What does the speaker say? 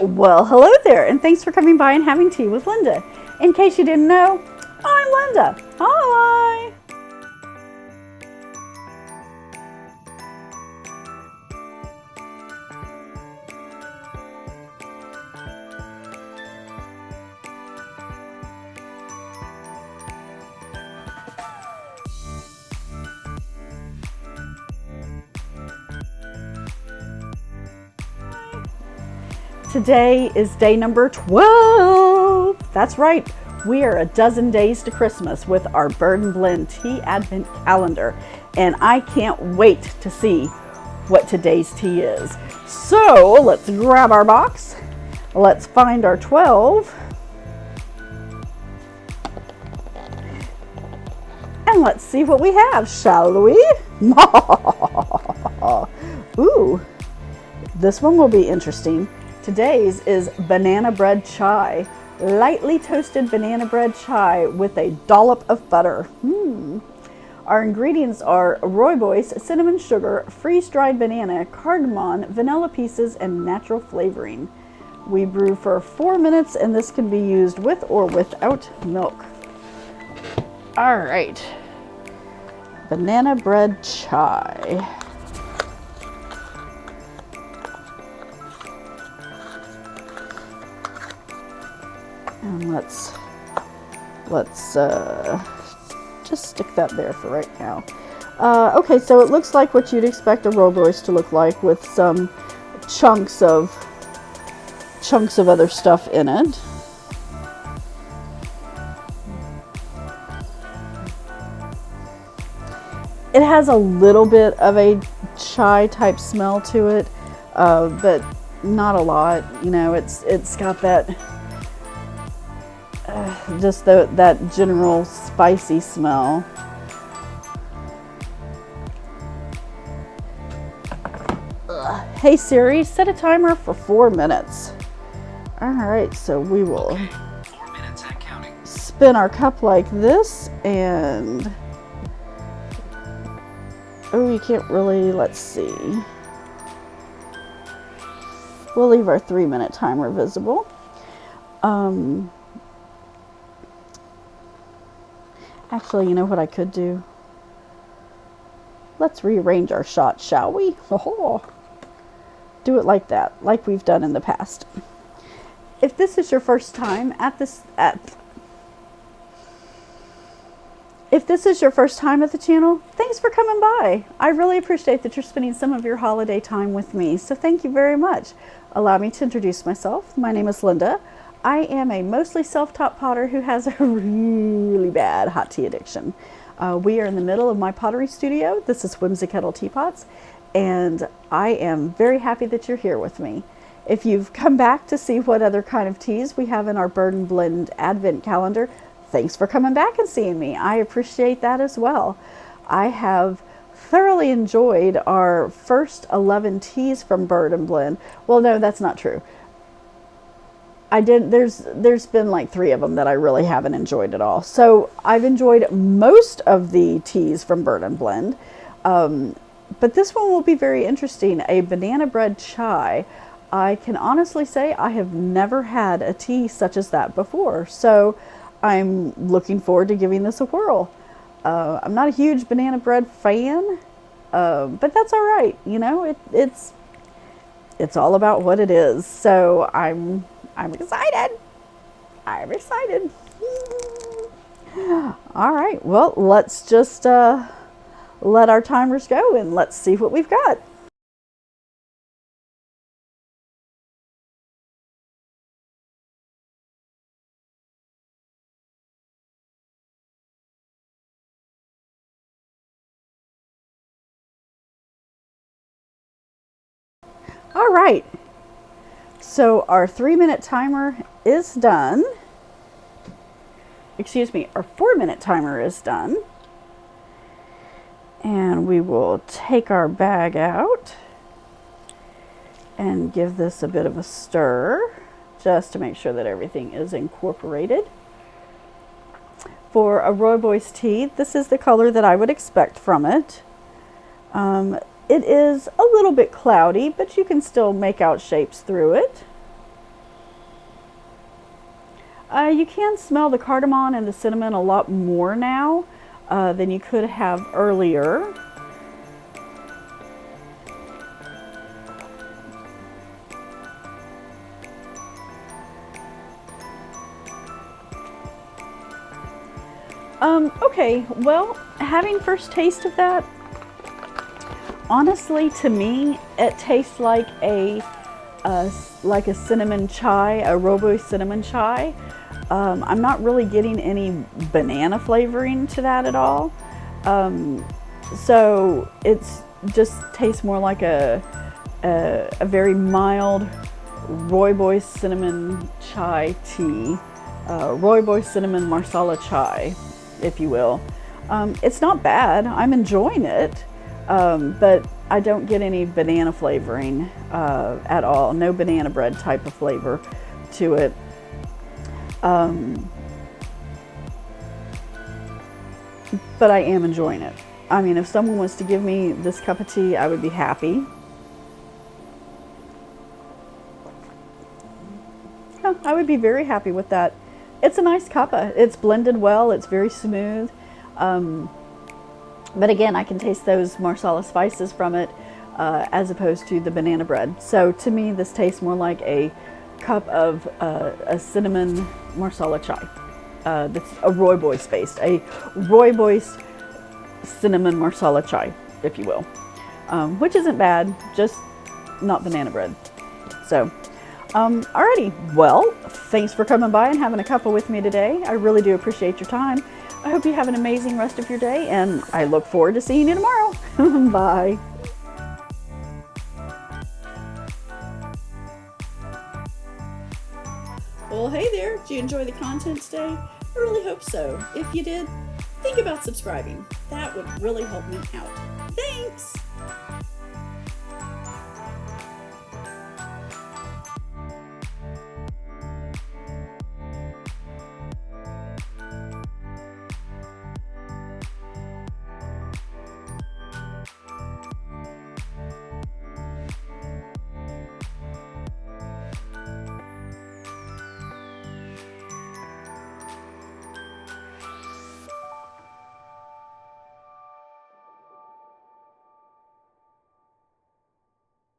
Well, hello there, and thanks for coming by and having tea with Linda. In case you didn't know, I'm Linda. Hi! Today is day number 12. That's right, we are a dozen days to Christmas with our Bird and Blend Tea Advent Calendar, and I can't wait to see what today's tea is. So let's grab our box, let's find our 12, and let's see what we have, shall we? Ooh, this one will be interesting. Today's is banana bread chai, lightly toasted banana bread chai with a dollop of butter. Our ingredients are rooibos, cinnamon sugar, freeze-dried banana, cardamom, vanilla pieces, and natural flavoring. We brew for 4 minutes, and this can be used with or without milk. All right, banana bread chai. And let's just stick that there for right now. Okay, so it looks like what you'd expect a rooibos to look like, with some chunks of other stuff in it. It has a little bit of a chai type smell to it, but not a lot. You know, it's got that. Just that general spicy smell. Hey Siri, set a timer for 4 minutes. All right, so we will 4 minutes and counting. Spin our cup like this, and oh, you can't really, let's see. We'll leave our 3-minute timer visible. Actually, you know what I could do? Let's rearrange our shots, shall we? Oh, do it like that, like we've done in the past. If this is your first time at the channel, thanks for coming by. I really appreciate that you're spending some of your holiday time with me, so thank you very much. Allow me to introduce myself. My name is Linda. I am a mostly self-taught potter who has a really bad hot tea addiction. We are in the middle of my pottery studio. This is Whimsy Kettle Teapots, and I am very happy that you're here with me. If you've come back to see what other kind of teas we have in our Bird and Blend Advent Calendar, thanks for coming back and seeing me. I appreciate that as well. I have thoroughly enjoyed our first 11 teas from Bird and Blend. Well, no, that's not true. There's been like 3 of them that I really haven't enjoyed at all. So I've enjoyed most of the teas from Bird and Blend. But this one will be very interesting. A banana bread chai. I can honestly say I have never had a tea such as that before. So I'm looking forward to giving this a whirl. I'm not a huge banana bread fan, but that's all right. You know, it's all about what it is. So I'm excited. I'm excited. All right, well, let's just let our timers go and let's see what we've got. All right. So our 3-minute timer is done. Excuse me, our 4-minute timer is done. And we will take our bag out and give this a bit of a stir, just to make sure that everything is incorporated. For a rooibos tea, this is the color that I would expect from it. It is a little bit cloudy, but you can still make out shapes through it. You can smell the cardamom and the cinnamon a lot more now than you could have earlier. Okay, well, having first taste of that, honestly, to me, it tastes like a cinnamon chai, a rooibos cinnamon chai. I'm not really getting any banana flavoring to that at all. So it's just tastes more like a very mild rooibos cinnamon chai tea, rooibos cinnamon marsala chai, if you will. It's not bad. I'm enjoying it, but I don't get any banana flavoring at all. No banana bread type of flavor to it. But I am enjoying it. I mean, if someone was to give me this cup of tea, I would be happy. Yeah, I would be very happy with that. It's a nice cuppa. It's blended well. It's very smooth. But again, I can taste those marsala spices from it as opposed to the banana bread. So to me, this tastes more like a cup of a cinnamon marsala chai. That's a rooibos based, a rooibos cinnamon marsala chai, if you will, which isn't bad, just not banana bread. So, alrighty, well, thanks for coming by and having a cuppa with me today. I really do appreciate your time. I hope you have an amazing rest of your day, and I look forward to seeing you tomorrow. Bye. Well, hey there. Did you enjoy the content today? I really hope so. If you did, think about subscribing. That would really help me out. Thanks!